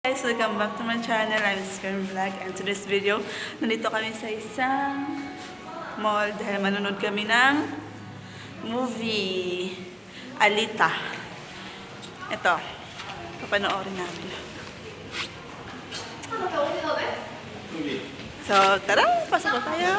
Guys, welcome back to my channel. I'm Sperm Vlog, and today's video, nandito kami sa isang mall dahil manonood kami ng movie Alita. Ito, papanoorin namin. So, tara, pasok na tayo.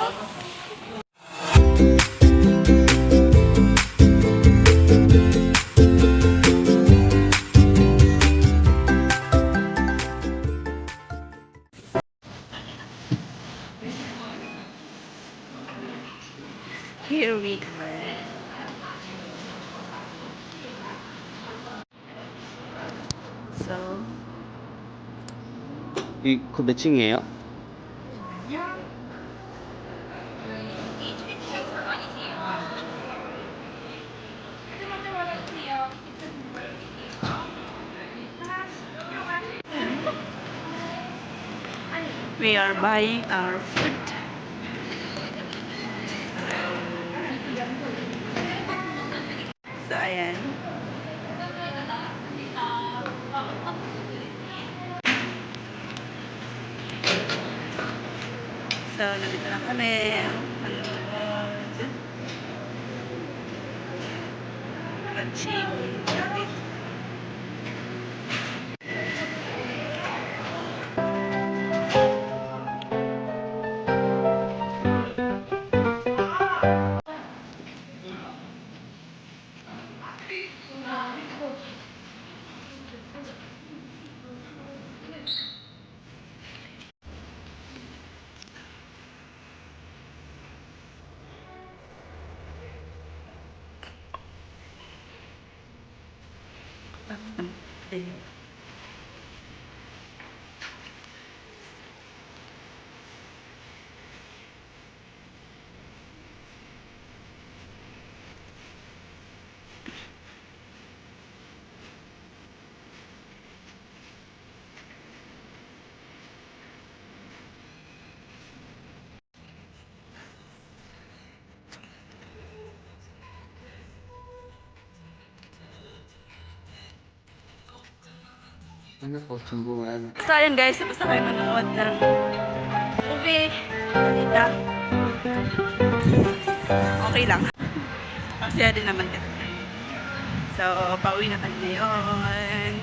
Here we are. So, 그 몇 층이에요? we are buying our food. So, ayan. So, nandito na kami. Manonood. Watching. Ano po, sungguhan. So, ayan guys, tapos na kayo manonood ng movie. Alita. Okay lang. Masaya din naman kasi. So, pauwi na kami ngayon.